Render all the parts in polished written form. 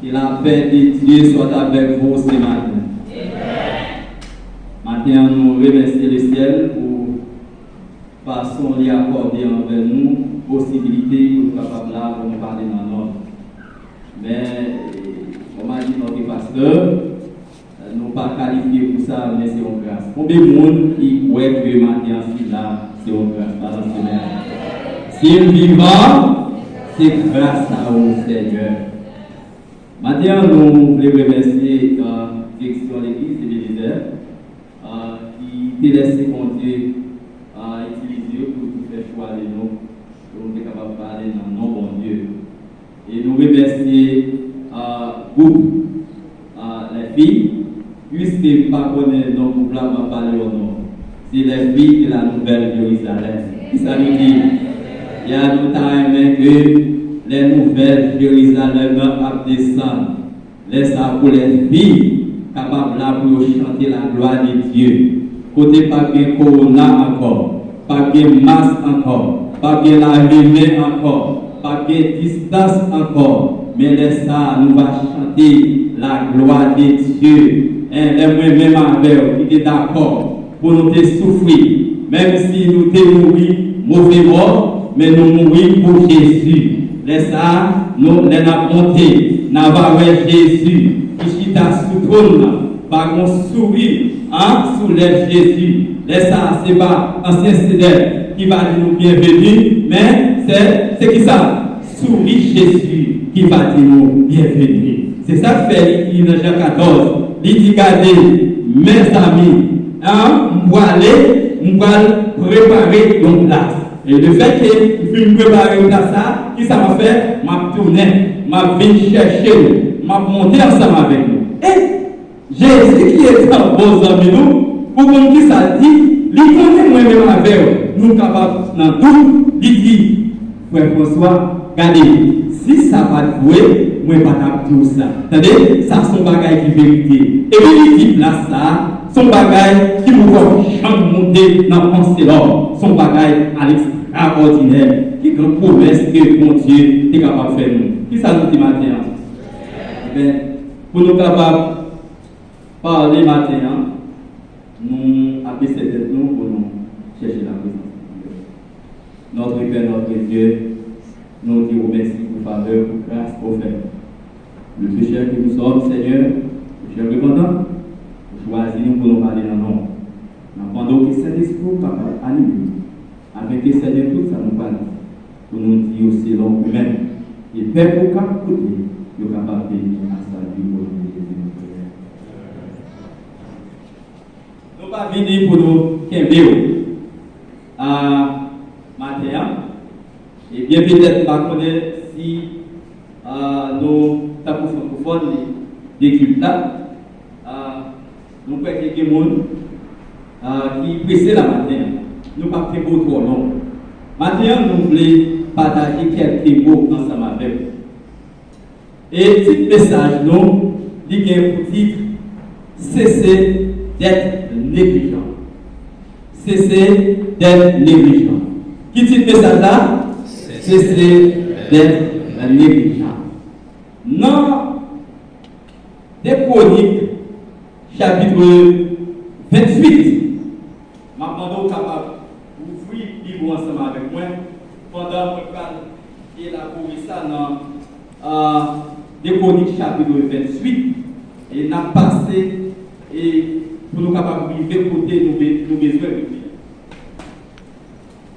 Que la paix de Dieu soit avec vous ce matin. Maintenant, nous remercions le ciel pour façon d'y accorder envers nous possibilité pour nous capables là pour nous parler dans notre. Mais, comme a dit notre pasteur, nous ne pas qualifiés pour ça, mais c'est une grâce. Combien de monde qui croit que maintenant, là, c'est une grâce par la semaine. Si nous vivons, c'est grâce à vous, Seigneur. Maintenant, nous voulons remercier la direction de l'église et des leaders qui t'a laissé mon Dieu utiliser pour nous faire choisir nous, pour nous être capables de parler dans le nom de bon Dieu. Et nous remercions groupe, les filles, puisque pas connaître nos groupes là, on va parler au nom. C'est les filles de la Nouvelle Jérusalem. Ça nous dit, il y a longtemps que les Nouvelles Jérusalem à descendre. Laisse ça pour les filles capables là pour chanter la gloire de Dieu. Côté pas bien corona encore, pas bien masque encore, pas bien la lumière encore, pas bien distance encore. Mais laisse ça, nous va chanter la gloire de Dieu. Même avec qui est d'accord pour nous souffrir, même si nous mourons mauvais mort, mais nous mourons pour Jésus. Laisse ça, nous l'avons monté, nous avons Jésus, qui chita sous trône, par mon sourire, soulève Jésus. Laisse ça, c'est pas ancien cédère qui va dire nous bienvenue, mais c'est qui ça? Souris Jésus qui va dire nous bienvenue. C'est ça que fait il dans Jean 14. Il dit regardez, mes amis, on va préparer une place. Et le fait que je préparer une place, qui ça m'a fait? M'a tourné, m'a venu chercher, m'a monté ensemble avec nous. Et Jésus qui est un bon ami nous, pour qu'on qui ça dit, il connaît moi-même avec nous capables dans tout, il dit, frère François, regardez, si ça va jouer, moi pas dire ça. Attendez, ça son bagage qui vérité. Et puis il dit là ça, son bagage qui vous voit monter dans pensée là, son bagage à l'extraordinaire, qui est une promesse que mon Dieu est capable de faire nous. Qui ça nous dit matin? Ben, pour nous capables de parler matin, nous appeler nous pour nous chercher la présence de Dieu. Notre Père, notre Dieu, nous disons merci pour faveur, pour grâce, pour faire. Le pécheur que nous sommes, Seigneur, pécheur repentant, choisis-nous pour nous parler dans le nom. Nous demandons que Saint-Esprit soit animé, avec que Seigneur tout ça nous parle, pour nous dire aussi l'homme humain. Et Père, pour qu'à côté, nous sommes capables de à sa vie pour nous aider. Nous ne sommes pas venus pour nous qu'aimer à matin. Et bien peut-être pas connaître si nous avons francophone des cultes là, nous pouvons quelques gens qui pressent la matin. Nous ne pouvons pas faire trop non. Maintenant, nous voulons partager quelques mots ensemble avec vous. Et petit message, nous, il y a un titre, cessez d'être négligent. Cessez d'être négligent. Qui dit le message là? Cessez d'être négligent. Dans des Chroniques, chapitre 28, maintenant capable d'ouvrir le livre ensemble avec moi pendant que je vais élaborer ça dans des Chroniques, chapitre 28, et n'a passé et pour nous capables de vivre côté nos besoins.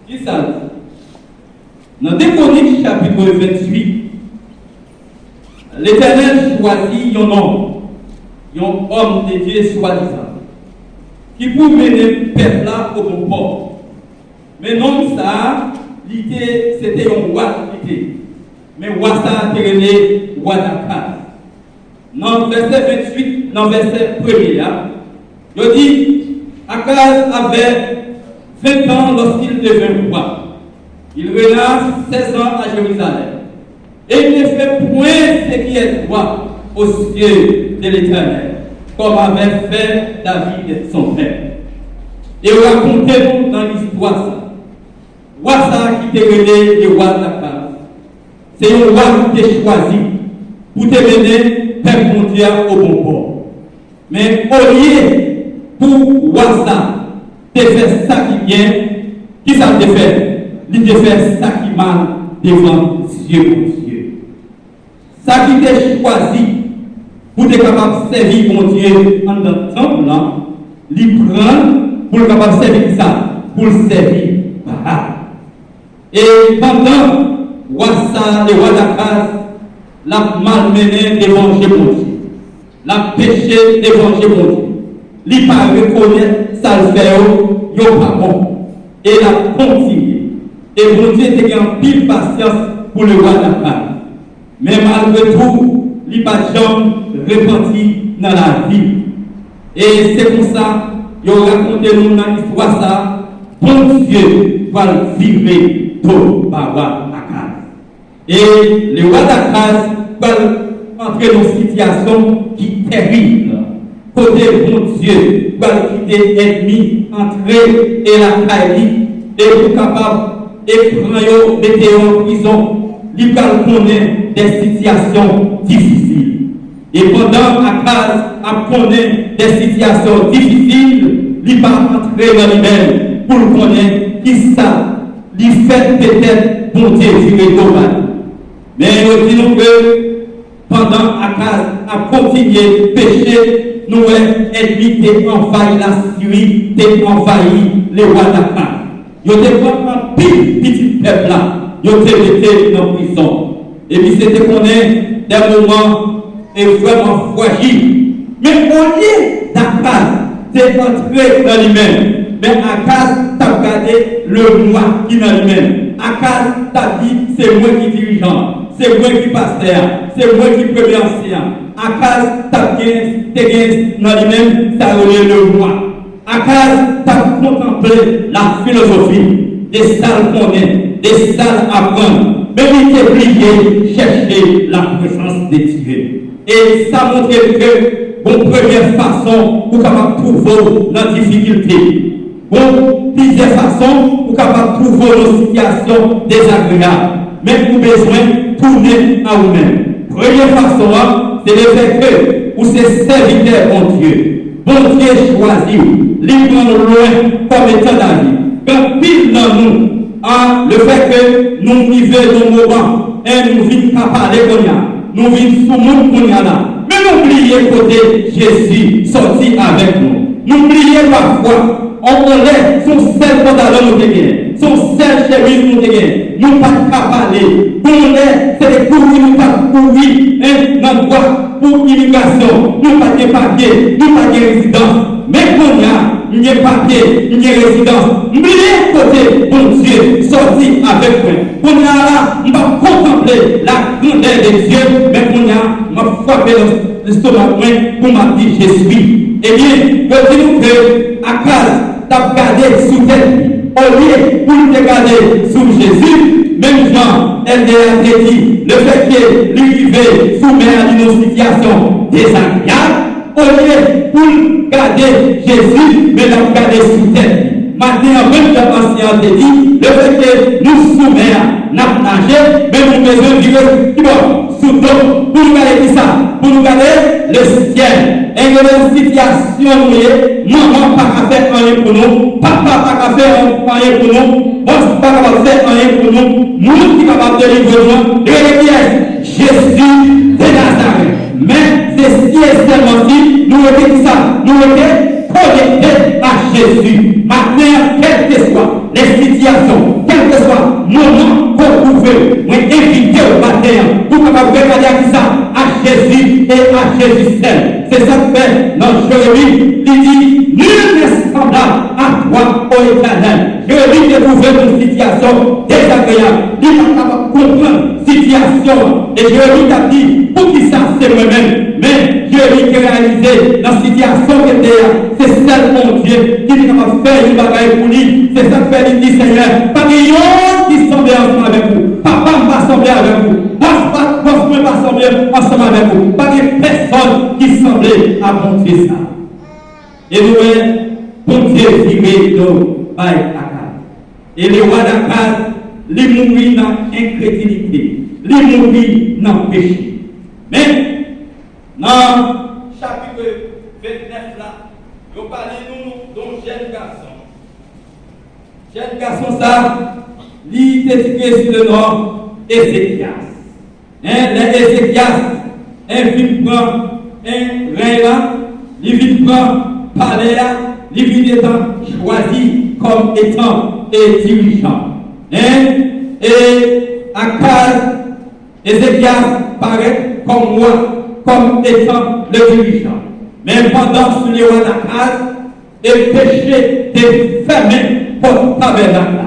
Qui ça dit? Dans 2 Chroniques, chapitre 28, l'Éternel choisit un homme, un homme de Dieu soi-disant, qui pour mener le peuple là au bon port. Mais l'homme ça, c'était un roi. Mais roi ça a été roi d'Akaz. Dans verset 28, dans verset 1er, il dit Akaz avait 20 ans lorsqu'il devint roi. Il régna 16 ans à Jérusalem. Et il ne fait point ce qui est droit aux yeux de l'Éternel, comme avait fait David son père. Et racontez-nous dans l'histoire ça. Roi ça qui t'a mené le roi d'Akaz. C'est un roi qui t'a choisi pour te mener fait mon Dieu au bon port. Mais au lieu pour Wassa de faire ça qui vient, qui ça te fait? Il te fait ça qui mal devant Dieu, mon Dieu. Ça qui t'a choisi pour être capable de servir mon Dieu en dans le temple, il prend pour être capable de servir ça, pour le servir. Et pendant Wassa, le roi d'Akaz, l'a malmené devant mon Dieu. L'a péché devant mon Dieu. Il n'a pas reconnu ça le fait, il n'est pas bon. Et il a continué. Et mon Dieu était en pile patience pour le roi d'Akaz. Mais malgré tout, il n'a pas jamais repenti dans la vie. Et c'est pour ça, il a raconté nous dans l'histoire ça, bon Dieu va le vivre tout par roi d'Akaz. Et le roi d'Akaz va entrer dans une situation qui est terrible. Côté bon Dieu va quitter l'ennemi, entrer et la caille, et pour capable de prendre, mettre en prison, il va connaître des situations difficiles. Et pendant Akaz a connaître des situations difficiles, il va entrer dans lui-même pour connaître qui ça, il fait peut-être bon Dieu tirer global. Mais nous disons que pendant Akaz a continué de pécher, nous ennemis envahi la Syrie, envahi les rois d'Akaz. Ils étaient vraiment petit peuple là. Ils étaient dans la prison. Et puis c'était qu'on est des moments vraiment fragiles. Mais au lieu d'Akaz, c'est entré dans lui-même. Mais Akaz t'a regardé le moi qui est dans lui-même. Akaz t'a dit c'est moi qui dirigeant, c'est moi qui pasteur, c'est moi qui premier ancien. Akaz t'a gagné dans lui-même, ça relève le moi. Akaz t'a contemplé la philosophie des salles qu'on est, des salles à prendre. Mais il était obligé de chercher la présence de Dieu. Et ça montre que, bon, première façon, vous capable trouver dans la difficulté. Bon, plusieurs façons, vous capable trouver une situation désagréable. Mais vous avez besoin de tourner à vous-même. Première façon, c'est le fait que vous êtes serviteur bon Dieu. Bon Dieu choisi, libre loin comme étant la vie. Quand pile dans nous, le fait que nous vivons nos moments, et nous vivons pas parler comme ça, nous vivons sous le monde comme là. Mais n'oubliez côté Jésus sorti avec nous. N'oubliez parfois, on enlève son seul pantalon nous dégaine, son seul chemise nous dégaine. Nous pas parler. Pour nous, c'est des cours qui nous pas courir, dans droit pour immigration. Nous pas de papier, nous pas de résidence. Mais qu'on a, il y a papier, il y a résidence. N'oubliez côté, bon Dieu, sorti avec moi. Qu'on a là, on va contempler la grandeur de Dieu, mais qu'on a, on va frapper l'estomac pour m'a dit je suis. Eh bien, je dis que Akaz t'a gardé sous tête. Au lieu pour te garder sous Jésus, même Jean, elle a dit, le fait qu'il vivait sous une situation désagréable, au lieu pour garder Jésus, mais l'a garder sous tête. Maintenant, même l'ancien te dit, le fait que nous soumettons, n'a nagé, mais nous besoin de vivre sous l'eau, pour nous garder ça, pour nous garder le ciel. Et dans une situation où maman n'a pas faire rien pour nous, papa n'a pas faire rien pour nous, boss n'a pas faire rien pour nous, nous qui sommes capables de livrer de Jésus de Nazareth. Mais c'est si et seulement si nous étions ça, nous étions connectés à Jésus. Maintenant, quelles que soient les situations, quel que soit le moment qu'on pouvait, nous inviter au matin pour capable regarder ça à Jésus et à Jésus seul. C'est ça que fait dans Jérémie. Il dit, nul n'est semblable à toi, ô Éternel. Jérémie découvre une situation désagréable. Il n'est pas capable de comprendre la situation. Et Jérémie t'a dit, pour qui ça, c'est moi-même. Mais Jérémie qui a réalisé la situation qui était là, c'est celle mon Dieu qui est capable de faire une bagaille pour lui. C'est ça que fait, il dit, Seigneur, pas de yon qui semble ensemble avec vous. Papa ne va sembler avec vous. Boss ne va sembler ensemble avec vous. Pas de personne qui semblait à mon Dieu ça. Et nous, bon Dieu, viré nous par Akaz. Et le roi d'Akaz, il mourit dans l'incrédulité. Il mourit dans le péché. Mais, dans chapitre 29 là, nous parlons d'un jeune garçon. Jeune garçon ça, il est étudié sur le nom Ézéchias. Ézéchias, un film prend un règne, il vient prendre parler là, il vient étant choisi comme étant dirigeant. Et à cause Ézéchias paraît comme moi, comme étant le dirigeant. Mais pendant que les rois d'Akaz, et péché de fermer pour tabernacle.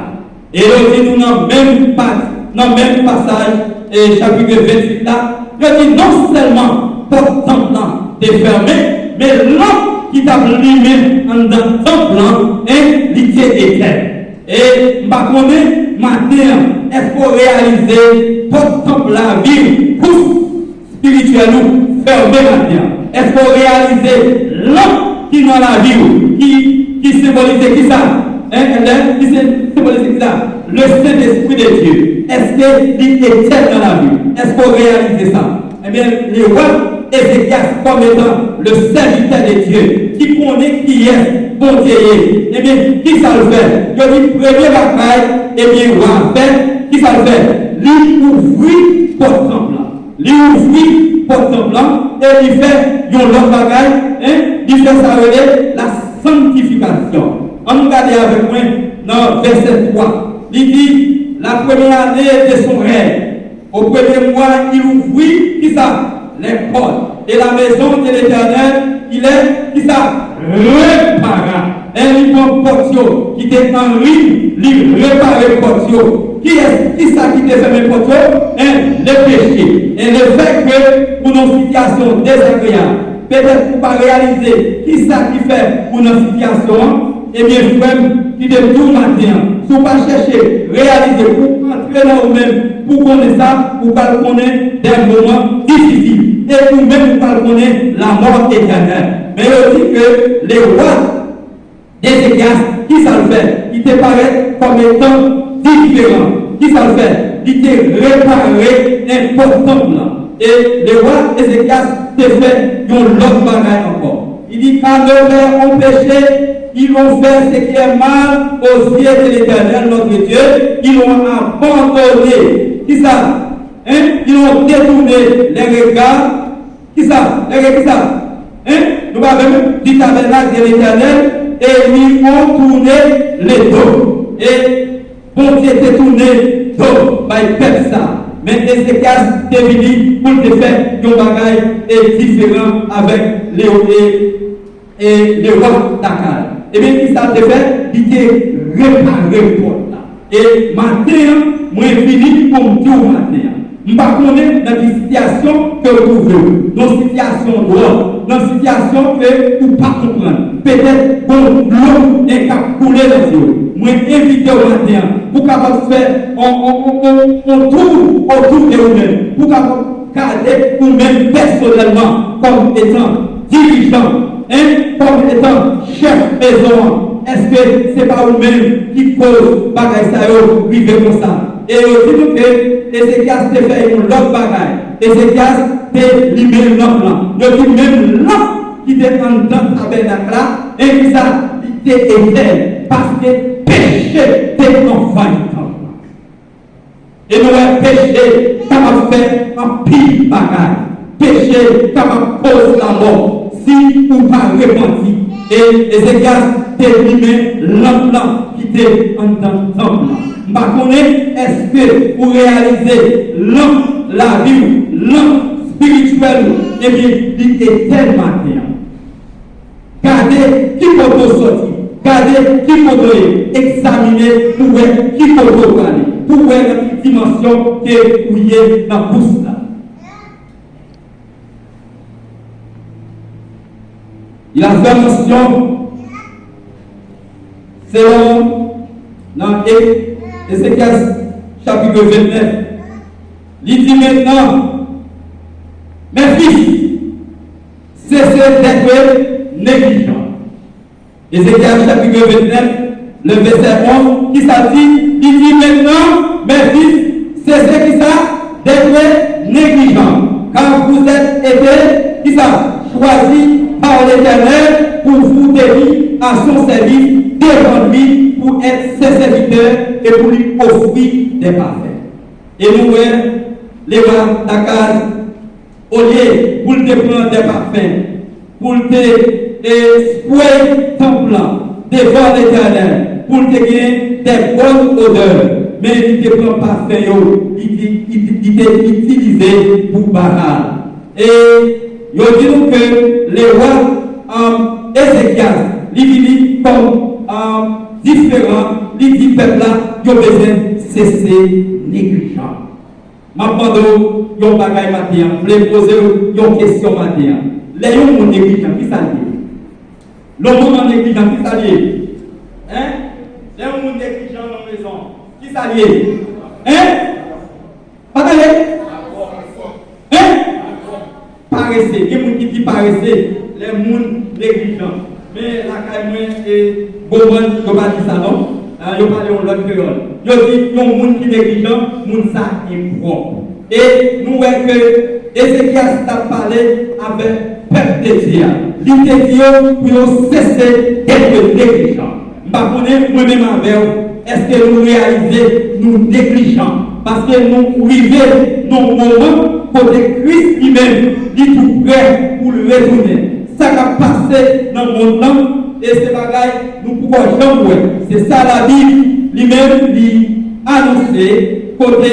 Et aussi nous dans le même passage, et chapitre 28 là, il dit non seulement pour temple de fermé, mais l'homme qui t'a limé dans le temple est l'idée éternelle. Et je connais maintenant, est-ce qu'on réalise pour temple la vie, pour spirituel nous fermé maintenant? Est-ce qu'on réalise l'homme qui dans la vie, qui symbolise qui ça? Qui symbolise qui ça? Le Saint-Esprit de Dieu. Est-ce qu'il est éternel dans la vie? Est-ce qu'on réalise ça? Eh bien, les rois Ézéchias comme étant le serviteur de Dieu, qui connaît qui est bon Dieu. Eh bien, qui ça le fait? Je dis, premier bataille, eh bien, roi fait, qui ça le fait? Lui ouvrit pour temple. Lui ouvrit pour temple et il fait une autre bagaille, il fait ça relève la sanctification. On regarde avec moi dans verset 3. Il dit, la première année de son règne, au premier mois, il ouvrit, qui ça? Les portes. Et la maison de l'Éternel, il est, qui ça? Répara. Un livre portio qui était en ruine, il répare le portio. Qui ça qui te fait le portio? Le péché. Et le fait que pour nos situations désagréables, peut-être pour ne pas réaliser qui ça qui fait pour nos situations, eh bien, frère, qui est tout matin, si vous ne pas chercher, réaliser, pour entrer dans vous-même, pour connaître ça, pour pas connaître des moments difficiles. Et vous-même, pour pas connaître la mort éternelle. Mais aussi que les rois d'Ézéchias, qui ça le fait? Ils te paraissent comme étant différents. Qui ça le fait? Ils te réparé important. Et les rois d'Ézéchias te fait une autre bagaille encore. Il dit, quand nos pères ont péché, ils ont fait ce qui est mal aux yeux de l'Éternel, notre Dieu. Ils ont abandonné. Qui ça? Ils ont détourné les regards. Qui ça? Les regards, qui ça? Nous avons dit tabernacle de l'Éternel et ils ont tourné les dos. Et bon Dieu était tourné dos par le ça. Mais Ézéchias est venu pour te faire un bagage différent avec les rois d'Akaz. Et bien, qui ça te fait? Il t'est réparé pour là. Et matin, moi, fini pour me dire matin. Je ne sais pas dans une situation que vous trouvez, dans une situation droite, dans une situation que vous ne pas comprendre. Peut-être que l'eau est coulée dans les yeux. Moi, invite au matin pour capable faire on tour autour de vous-même, pour capable garder vous-même personnellement comme étant dirigeant, comme étant chef maison. Est-ce que ce n'est pas vous-même qui cause bagaille ça vivre comme ça? Et aussi que Ézéchias te fait une autre bagaille. Ézéchias te libère l'homme là. Je dis même l'homme qui te en dans ta tabernacle là, et qui ça, il te éteint parce que péché te envahit. Et nous avons péché capable de faire un pire bagaille. Péché capable de cause la mort si vous ne pas repenti. Et Ézéchias te libère l'homme là qui te en dans ta tabernacle. Est-ce que vous réalisez l'homme, la vie, l'homme spirituel, et bien, il est tellement bien. Gardez qui peut sortir, gardez qui peut examiner pour voir qui peut aller, pour voir la dimension que vous avez dans la bouche là. Il a fait mention, selon dans Ézéchias chapitre 29, il dit maintenant, mes fils, cessez d'être négligents. Ézéchias chapitre 29, le verset 11, qui ça dit, il dit maintenant, mes fils, cessez qui ça d'être négligents. Car vous êtes été, qui ça choisi par l'Éternel pour vous dédier à son service devant lui pour être ses serviteurs et pour lui offrir des parfaits. Et nous voyons les rois d'Akaz, au lieu pour te prendre des parfums, pour te spouiller ton plan devant l'Éternel, pour te gagner des bonnes odeurs, mais il te prend parfum, il t'est utilisé pour Baal. Et il dit nous que les rois Ézéchias, il vit comme différents, il dit peuple là, il a besoin de cesser négligent. Maintenant, il y a un bagage matin, je vais poser une question matin. Les gens sont négligents, qui s'allie? Le monde négligent, qui s'allie? Hein? Les gens sont négligents dans la maison, qui s'allie? Hein? Pas d'aller? Hein? Paresseux, il y a des gens qui disent paresseux, les gens négligents. Mais la caille et Goman, je ne vais pas dire ça non. Je vais parler en l'autre créole. Je dis, il y a des gens qui sont négligents, les gens ça impropre. Et nous voyons que Ézéchias a parlé avec le peuple de Dieu. Il a dit pour cesser d'être négligents. Je ne sais pas moi-même avec est-ce que nous réalisons nous négligents. Parce que nous vivons dans le moment côté Christ lui-même, il est tout prêt pour le retourner. Ça qui a passé dans le monde, et ces bagailles, nous pouvons jamais voir. C'est ça la Bible lui-même, lui annoncer côté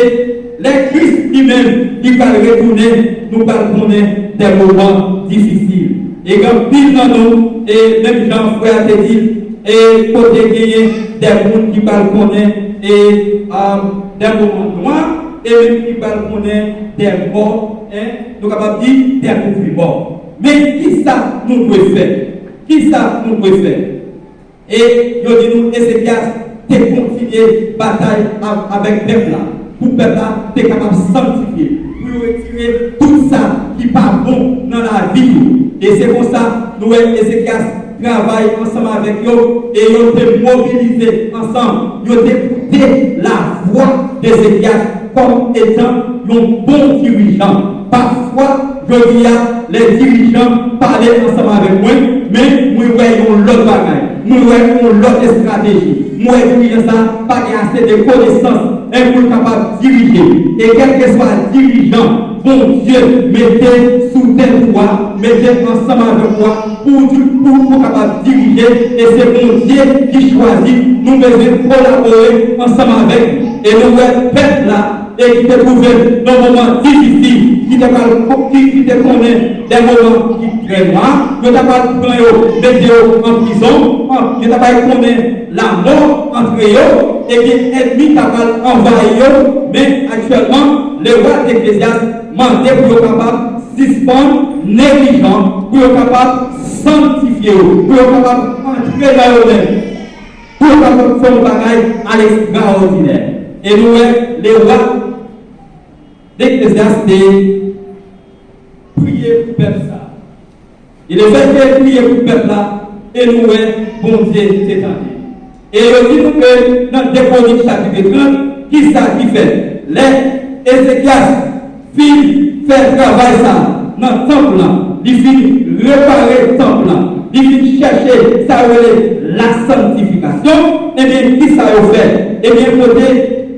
les Christ lui-même, il va retourner, nous allons connaître des moments difficiles. Et quand pile dans nous, et même Jean-Frère te dit, et côté gagné, des gens qui vont connaître, et des moments noirs, et même qui vont connaître des morts, nous sommes capables de dire des conflits morts. Mais qui ça nous devons faire? Qui ça nous devons faire? Et je dis nous, Ézéchias, de continuer la bataille avec le peuple là. Pour le peuple là, tu es capable de sanctifier, pour retirer tout ça qui n'est pas bon dans la vie. Et c'est pour ça, nous, Ézéchias, travaille ensemble avec eux et ils ont été mobilisés ensemble. Ils ont écouté la voix d'Ézéchias comme étant un bon dirigeant. Parfois, je dis à les dirigeants parler ensemble avec moi, mais nous voyons l'autre bagaille, nous voyons l'autre stratégie. Moi, je dis ça, pas assez de connaissances et pour capable de diriger. Et quel que soit le dirigeant, bon Dieu, mettez sous tes doigts, mettez ensemble avec moi pour capable de diriger. Et c'est bon Dieu qui choisit, nous devons collaborer ensemble avec. Et nous voyons peuple là. Et qui te trouve dans un moment difficile, qui te connaît des moments qui très noirs, qui te parle de mettre en prison, qui te connaît la mort entre eux, et qui l'ennemi t'a envahi eux, mais actuellement, le roi d'Ecclésias mandé pour être capable de suspendre négligent, pour être capable de sanctifier, pour être capable d'entrer dans eux-mêmes, pour être capable de faire un bagage à l'extraordinaire. Et nous, les rois d'Ecclésias, prier pour le peuple ça. Il est fait prier pour le peuple là, et nous, bon Dieu, c'est tendu. Et il dit que dans Deutéronome chapitre 30, qui ça qui fait? Les Ézéchias fait travail ça dans le temple là, il finit réparer le temple là, il finit chercher ça la sanctification, et bien qui ça a fait? Et bien côté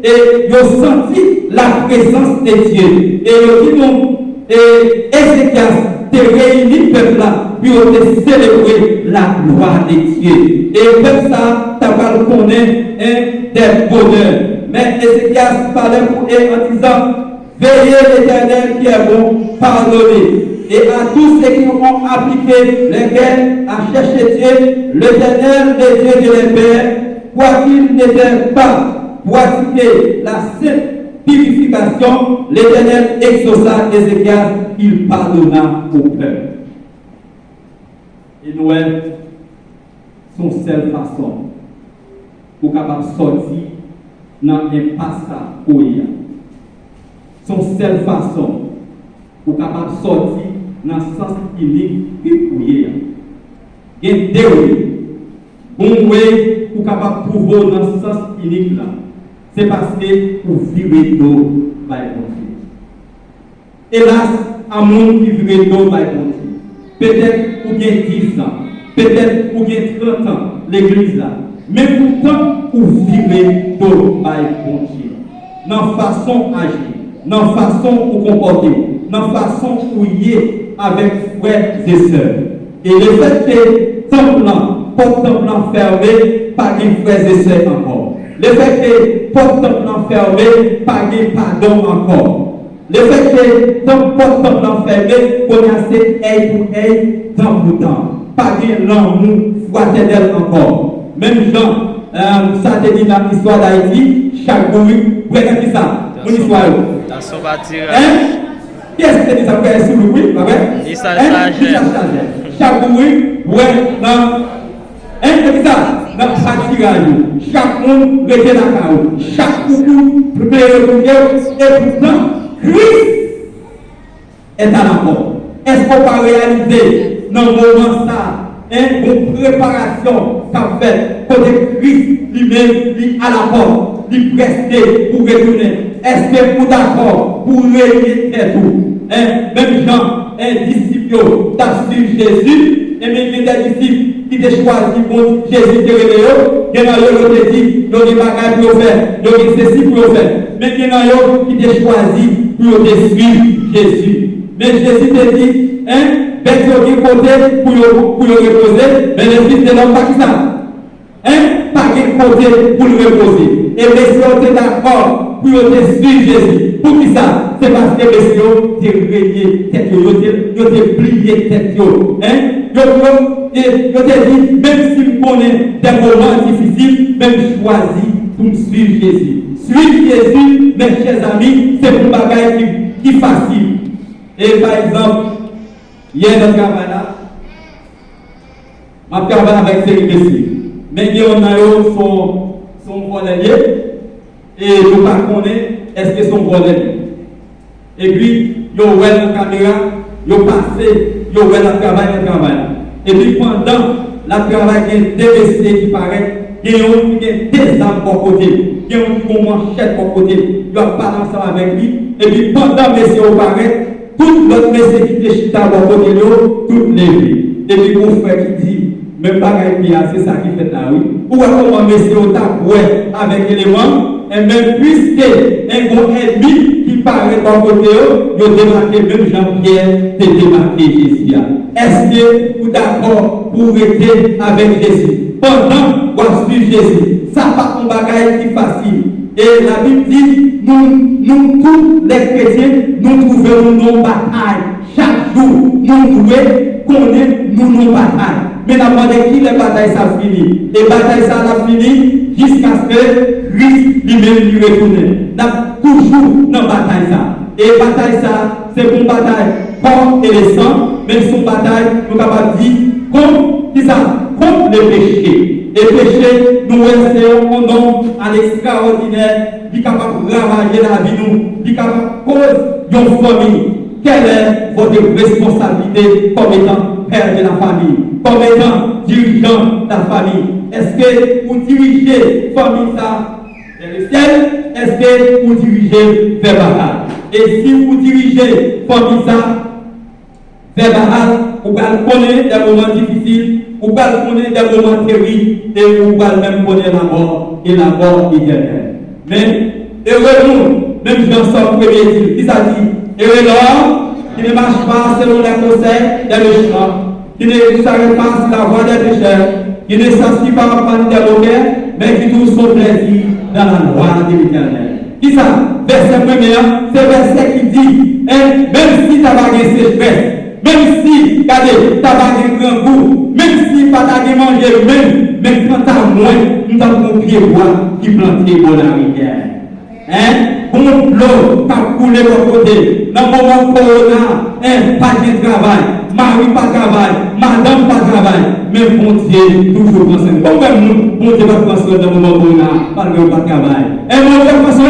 et ils ont senti la présence de Dieu. Et ils ont dit non, et Ézéchias te réunit le peuple là, puis ils ont célébré la gloire de Dieu. Et le peuple ça, tu vas connaître des bonheurs. Mais Ézéchias parlait pour eux en disant, veillez l'Éternel qui est bon, pardonnez. Et à tous ceux qui ont appliqué les guerres à chercher Dieu, l'Éternel est Dieu de les pères, quoiqu'il n'était pas pratiquer la sainte purification, l'Éternel exauça Ézéchias, il pardonna au peuple. Et Noël, son seule façon pour capable sortir dans l'impasse où il y a. Son seule façon pour capable sortir dans le sens unique pour y a. Il y a deux bon way pour capable trouver dans ce sens unique là. C'est parce que pour vivre d'eau, va être. Hélas, à monde qui vit d'eau, va être. peut-être ou bien 10 ans, peut-être ou bien 30 ans, l'église là. Mais pourtant, vous vivez tout par bon Dieu. Dans la façon d'agir, dans la façon de comporter, dans la façon de lier avec frères et sœurs. Et le fait que temple, porte temple fermé, pas de frères et sœurs encore. Le fait que porte temple fermé, pas de pardon encore. Le fait que porte temple fermé, on a assez œil pour œil, temps pour temps. Pas de l'amour fraternel encore. Même Jean, ça te dit dans l'histoire d'Haïti, chaque bruit, vous regardez ça, mon histoire. Dans son bâtiment. Qu'est-ce que tu dis ça? Vous avez le bruit, pas vrai? Il s'agit. Chaque bruit, ouais, dans. C'est ça, dans le tirage. Chaque monde reste la carreau. Chaque coucou, préparé pour Dieu, et pourtant, Christ est à la mort. Est-ce qu'on peut réaliser dans le moment ça? Une préparation qu'a fait côté Christ lui-même à la porte, lui prester pour retourner. Est-ce que vous d'accord pour réunir tout? Même Jean, un disciple, t'a suivi Jésus, et même des disciples qui t'ont choisi pour Jésus te réveiller, il y en a qui dit, il y a des bagages pour faire, il y a des ceci pour faire. Mais il y en a qui t'ont choisi pour te suivre Jésus. Mais Jésus te dit, bête qui côté pour le reposer, mais le fils de l'homme pas qui ça. Pas de côté pour le reposer. Et messieurs, on est d'accord pour te suivre Jésus. Pour qui ça? C'est parce que messieurs, tu es régné tête, tu es plié tête. Je te dis, même si vous connaissez des moments difficiles, même choisis pour me suivre Jésus. Suivre Jésus, mes chers amis, c'est une bagaille qui est facile. Et par exemple, hier dans le travail là, je travaille avec ces messieurs. Mais il y en a son volontaires et nous ne connaissons pas est-ce que son volontaires. Et puis, ils ont ouvert la caméra, ils ont passé, ils ont ouvert le travail. Et puis pendant le travail, il y a des messieurs qui paraissent, il y a des armes pour côté, il y a une manchette pour côté, ils ont parlé ensemble avec lui. Et puis pendant que messieurs paraissent, tout notre messieurs qui est chita pour côté, tout levé. Et puis mon frère qui dit, même pas c'est ça qui fait là, oui. Ou comment messieurs t'as avec l'élément, et même puisque un bon ennemi qui paraît dans le côté, il a démarqué, même Jean-Pierre, t'es démarqué Jésus. Est-ce que vous êtes d'accord pour rester avec Jésus? Pendant qu'on suit Jésus, ça n'est pas un bagage qui est facile. Et la Bible dit, nous tous les chrétiens, nous trouvons nos batailles. Chaque jour, nous devons connaître nos batailles. Mais la demandé qui les batailles ça finit. Et bataille ça a fini jusqu'à ce que Christ lui-même lui retourne. Nous toujours dans la bataille ça. Et bataille ça, c'est une bataille corps et le sang, mais son bataille, nous sommes capables de dire contre le péché. Et péché, nous essayons un nom à l'extraordinaire, qui est capable de ravager la vie nous, qui est capable de cause d'une famille. Quelle est votre responsabilité comme étant père de la famille, comme étant dirigeant de la famille? Est-ce que vous dirigez la famille ça vers le ciel? Est-ce que vous dirigez vers Baal? Et si vous dirigez la famille ça vers Baal, vous allez connaître des moments difficiles, vous allez connaître des moments terribles, et vous allez même connaître la mort et la mort éternelle. Mais heureusement, même dans son premier livre, qui ça dit? Heureux l'homme qui ne marche pas selon les conseils des méchants, qui ne s'arrête pas sur la voie des pécheurs, qui ne s'assied pas en parmi des moqueurs, mais qui trouve son plaisir dans la loi de l'Éternel. Qui ça? Verset 1er, c'est verset qui dit, même si tu n'as pas de sécheresse, même si tu n'as pas de grand goût, même si tu n'as pas de manger, même quand tu as moins, nous avons un pied bois qui plante dans la rivière. Bon l'eau qui a coulé de l'autre côté, dans le moment corona, pas de travail, mari pas de travail, madame pas de travail, mais bon Dieu, toujours pensé. Pourquoi nous, bon Dieu, pas penser dans le moment corona, parce que pas de travail. Et mon Dieu, pensez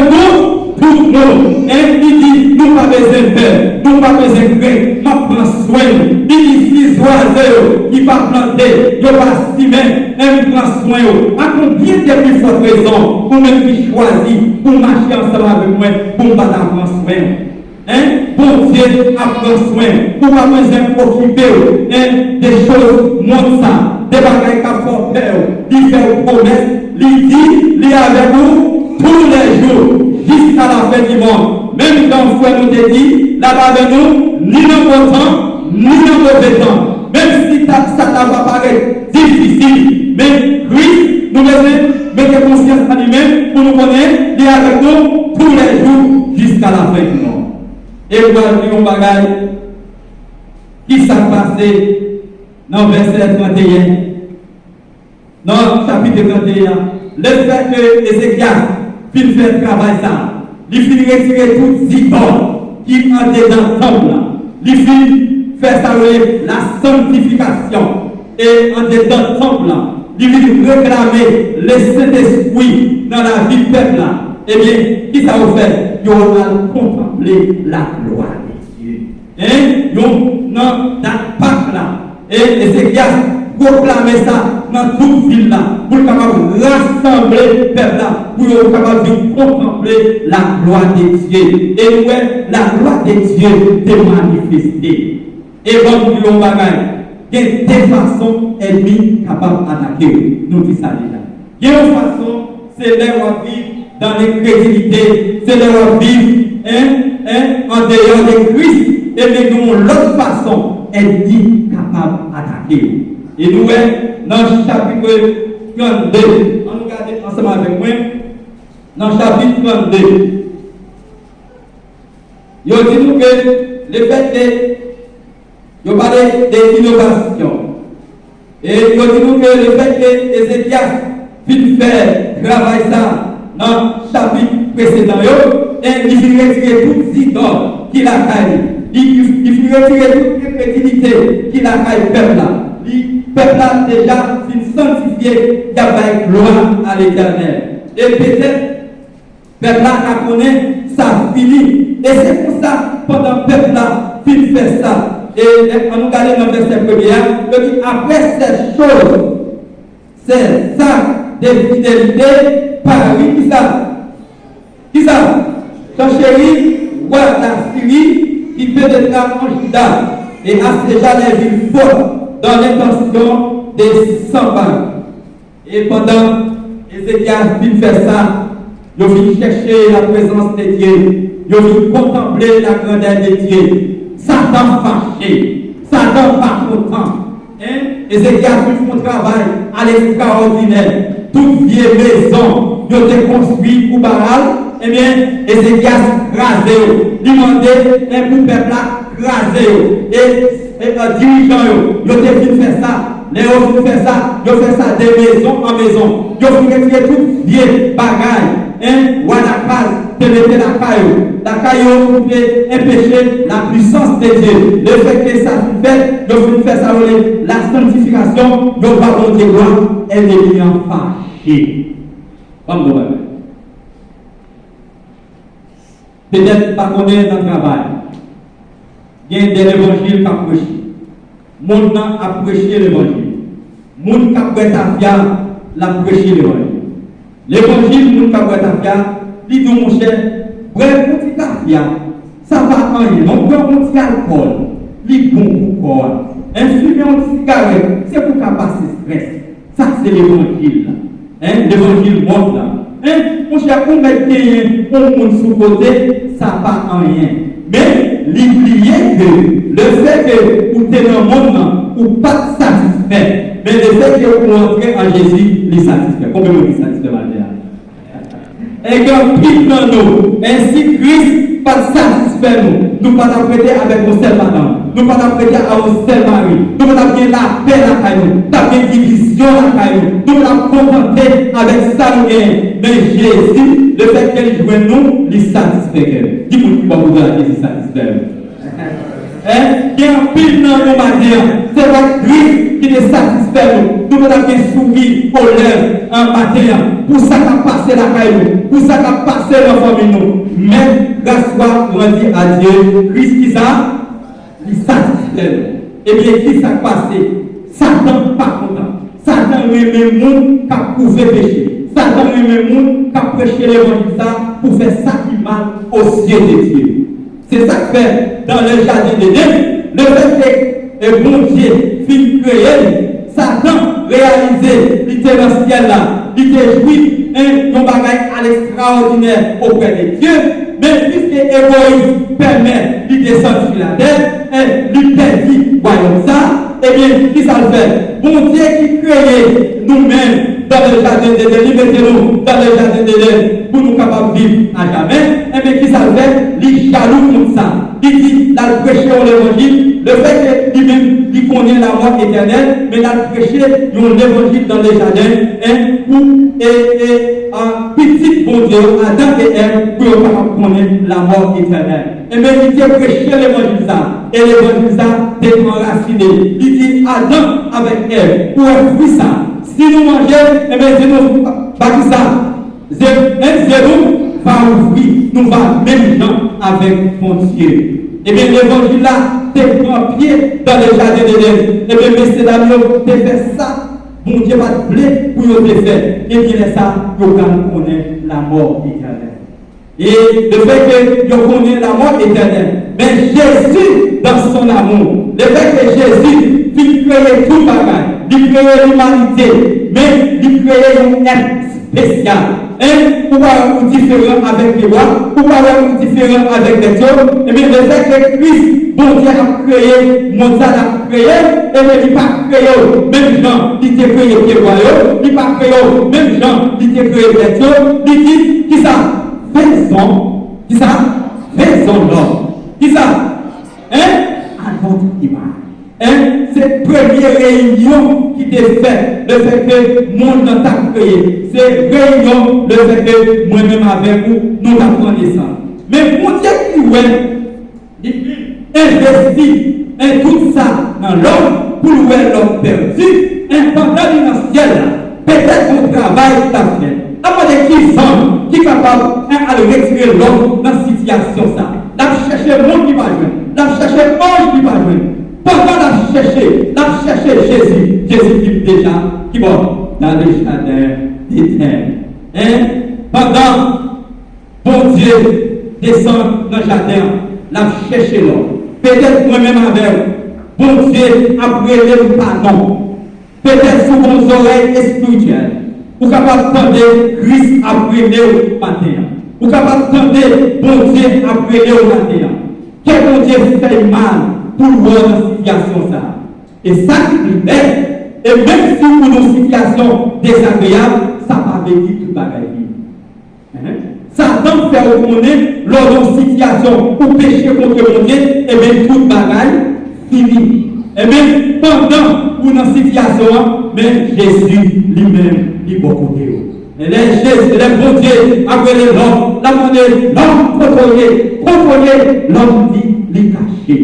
pour nous, il dit, nous pas besoin de faire, nous pas besoin de faire, nous prends soin. Il dit, si oiseaux qui pas planter, ils pas stimer, ils prend soin. À combien de plus fortes raisons, pour même qui choisit, pour marcher ensemble avec moi, pour ne pas prendre soin. Bon Dieu a pris soin. Pour pas besoin occuper des choses, monde ça, des bagages qui font peur, il fait une promesse, il dit, il est avec nous tous les jours, jusqu'à la fin du monde. Même quand le frère nous te dit, là-bas avec nous, ni dans bon temps, ni dans mauvais temps. Même si ça va paraître difficile, mais Christ nous mettez conscience en lui-même pour nous connaître, il est avec nous tous les jours jusqu'à la fin du monde. Et vous allez un bagage qui s'est passé dans le verset 31, dans le chapitre 31. Le fait que Ézéchias finit faire travail ça, il finit retirer toutes les idoles qui étaient dans le temple. Il finit faire ça la sanctification et en dedans le temple. Il finit réclamer le Saint-Esprit dans la vie du peuple. Eh bien, qui ça vous fait? Ils ont contemplé la gloire de Dieu. Ils ont dans la Pâque là. Et Ézéchias proclamé ça dans toute ville là. Pour capable rassembler le peuple là. Pour être capable de contempler la gloire de Dieu. Et ouais, la gloire de Dieu est manifestée. Et bon, nous avons il y a des façons ennemies capables d'attaquer. Nous disons ça déjà. Il y a une façon, c'est là où on vit dans l'incrédulité, c'est là où on vit en dehors de Christ. Et mais nous avons l'autre façon, ennemies capables d'attaquer. Et nous, dans le chapitre 32, on regarde ensemble avec moi, dans le chapitre 32, il dit nous que le fait que il parle d'innovation. Et il dit nous que le fait que Ézéchias puisse faire travail ça dans le chapitre précédent, il faut retirer toutes les idoles qu'il a caillé. Il faut retirer toute l'incrédulité qu'il a caillé peuple là. Le peuple a déjà sanctifié, il y a gloire à l'Éternel. Et peut-être, le peuple a connaît, ça finit. Et c'est pour ça, pendant que le peuple a fini faire ça. Et on nous regarde dans le verset premier, il dit après cette chose, c'est ça de fidélité par lui. Qui ça? Qui ça? Ton chéri, roi d'Assyrie, qui pénétra en Juda et assiégea les villes fortes dans l'intention des 100 balles. Et pendant Ézéchias vient faire ça, il vient chercher la présence de Dieu, il vient contempler la grandeur de Dieu. Satan fâché, Satan pas content. Ézéchias fait son travail à l'extraordinaire. Toute vieille maison, ils ont été construite pour Baal. Eh bien, Ézéchias rasé. Il demandait pour le peuple rasé. Et dirigeants, ils ont été faire ça. Les autres ont fait ça. Ils ont fait ça de maison en maison. Ils ont fait retirer toutes vieilles bagailles. Ou à la case, de mettre la caillou. La caillou pour empêcher la puissance de Dieu. Le fait que ça se fait, il fait ça, la sanctification, il va pas monter loin, elle est bien fâchée. Comme nous. Peut-être pas connaître notre travail. Il y a des évangiles qui ont prêché. Mon nom a prêché l'évangile. Mon qui a prêché l'a prêché l'évangile. L'évangile, mon qui a prêché, dit mon cher, bref, petit café, ça va rien. On prend un petit alcool, il bon pour corps. Infumer un petit cigarette, c'est pour qu'à passer stress. Ça, c'est l'évangile. L'évangile monte là. Mon cher, on met un monde sous côté, ça va rien. Mais l'oublier que le fait que vous êtes dans le monde, vous n'êtes pas satisfait. Mais le fait que vous entrez en Jésus, il est satisfait. Combien vous êtes satisfait, madame? Et quand pile dans nous, ainsi Christ pas satisfait nous, nous pas prêter avec un seul madame, nous pas prêter à un seul mari, nous pas bien la paix la caillou, la bien division la caillou, nous pas contenter avec ça nous gagne. Mais Jésus, le fait qu'il joue nous, il satisfait. Dis-moi qui va vous dire qu'il satisfait. Il y a un pile dans nous, c'est votre Christ qui est satisfait nous. Nous avons bien soumis aux lèvres en matin. Pour ça qu'a passé la caillou, pour ça qu'a passé la famille nous. Mais grâce à grandi à Dieu, Christ qui ça, il satisfait. Et bien, qui s'est passé? Satan pas content. Satan remet le monde qui a prouvé péché. Satan remet le monde qui a prêché l'évangile pour faire ça qui mal aux yeux de Dieu. C'est ça que fait dans le jardin d'Éden. Le fait que bon Dieu finit créer, Satan réalisé, il était dans le ciel là, il était joui, un bagage à l'extraordinaire auprès de Dieu. Mais puisque l'égoïsme permet de descendre sur la terre, lui perdit royaume ça, eh bien, qui ça le fait? Bon Dieu qui crée nous-mêmes dans le jardin d'Éden, mettez-nous dans le jardin d'Éden pour nous capables de vivre à jamais, eh bien, qui ça le fait? Il jaloux comme ça. Il dit, là, prêcher l'évangile, le fait que lui-même, il connaît la mort éternelle, mais là, prêcher l'évangile dans les jardins, pour un petit bon Dieu, Adam et Ève, pour connaître la mort éternelle. Et bien, il dit, prêcher l'évangile ça, et l'évangile ça, t'es enraciné. Il dit, Adam avec Ève, pour être fruit ça. Si nous mangeons, eh bien, c'est nous, pas ça. Zéro va ouvrir, nous va même gens avec mon Dieu. Et bien, l'évangile là, t'es en pied dans le jardin d'Éden. Et bien, messieurs dames, t'es fait ça. Mon Dieu va te plaire pour te faire. Et bien, ça, vous connaissez la mort éternelle. Et le fait que vous connaissez la mort éternelle, mais Jésus, dans son amour, le fait que Jésus, il crée tout le bagage, il crée l'humanité, mais il crée un être spécial. Ou pas différent avec les rois, ou pas différent avec les hommes, et bien le fait que Christ, bon Dieu a créé, Mozart a créé, et bien il n'a pas créé, même gens, il a créé les royaumes, il n'a pas créé, même gens, il a créé les hommes, il dit, qui ça? Faisons, qui ça? Faisons l'homme. Qui ça? À notre image. C'est la première réunion qui t'est faite, le fait que le monde t'a créé. C'est réunion, le fait que moi-même avec vous, nous apprenons ça. Mais mon Dieu qui investit tout ça dans l'homme pour l'homme perdu, pendant le ciel, peut-être qu'on travaille ta fait. Avant de qui sont, qui est capable de retirer l'homme dans cette situation ça. Là, chercher le monde qui va jouer. Là, chercher l'ange qui va jouer. Pendant la chercher Jésus. Jésus qui déjà, qui va dans le jardin d'Éden. Pendant, bon Dieu descend dans le jardin, la chercher l'homme. Peut-être moi-même avec, bon Dieu a brûlé le pardon. Peut-être sous vos oreilles spirituelles. Vous capable d'entendre Christ a brûlé au matin. Vous capable d'entendre bon Dieu a brûlé au matin. Quel bon Dieu fait mal pour voir dans situation ça. Et ça qui fait, et même si pour nos situations désagréables, ça va venir tout bagaille. Satan fait reconnaître lors d'une situation où péché contre mon Dieu, et bien tout bagaille fini. Et bien pendant ou dans cette situation, mais Jésus lui-même, il est beaucoup de vous. Et les bon Dieu, après l'homme, la monnaie, l'homme contrôlé, l'homme dit, les caché.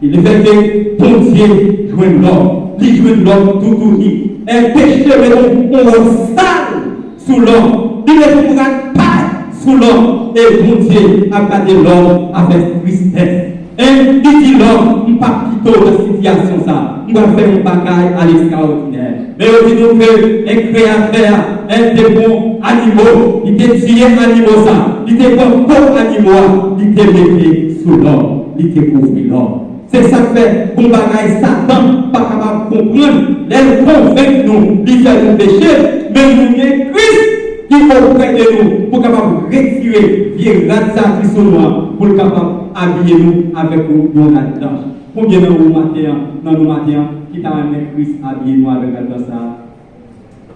Il fait que bon Dieu joue l'homme, il joue l'homme tout dit. Un péché, mais on sale sous l'homme, il ne pourra pas sous l'homme, et bon Dieu a gardé l'homme avec tristesse. Et il dit l'homme, il ne pas quitter la situation ça, on va faire un bagage à l'extraordinaire. Mais on dit donc qu'un créateur, un des bons animaux, il était tué animaux ça, il était comme animaux, il était mis sous l'homme, il était couvert l'homme. C'est ça que fait qu'on bagaille Satan, pas capable de comprendre, elle convainc nous, il fait le péché, mais nous avons Christ qui est auprès de nous, pour capable de retirer, virer ça qui sont noirs, pour capable habiller nous avec nous là-dedans. Combien de nous matin, dans nos matins, qui t'a amené Christ habiller nous avec ça?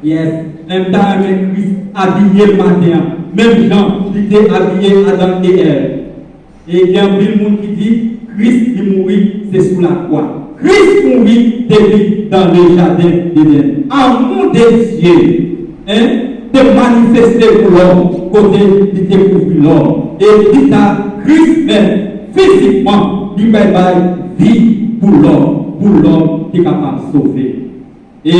Yes, même t'a amené Christ habiller le matin, même gens qui étaient habillés Adam et Ève. Et il y a un monde qui dit, Christ qui mourit, c'est sous la croix. Christ mourit depuis dans le jardin d'Éden. Amour des cieux, de manifester pour l'homme, côté de découvrir l'homme. Et il a Christ même, physiquement, il va vie pour l'homme qui est capable de sauver. Et